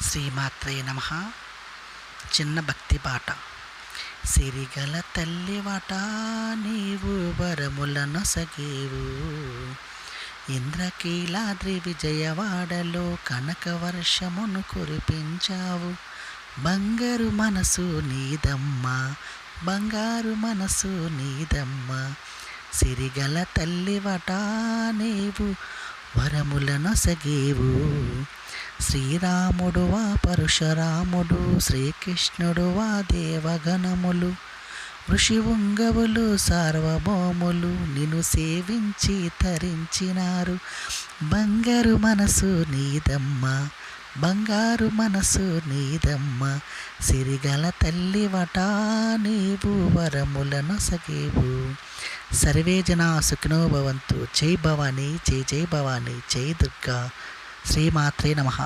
శ్రీమాత్రే నమః. చిన్న భక్తి పాట. సిరిగల తల్లివట నీవు వరములనొసగేవు, ఇంద్రకీలాద్రి విజయవాడలో కనక వర్షమును కురిపించావు. బంగారు మనసు నీదమ్మా, బంగారు మనసు నీదమ్మా. సిరిగల తల్లివట నీవు వరములనొసగేవు. శ్రీరాముడువా పరశురాముడు, శ్రీకృష్ణుడువా దేవగణములు, ఋషి ఉంగవులు సార్వభౌములు నిన్ను సేవించి తరించినారు. బంగారు మనసు నీదమ్మా, బంగారు మనసు నీదమ్మా. సిరిగల తల్లివట నీవు వరములనొసగేవు. సర్వే జనా సుఖినో భవంతు. జై భవానీ, జై జై భవానీ, జై దుర్గా. శ్రీమాత్రే నమః.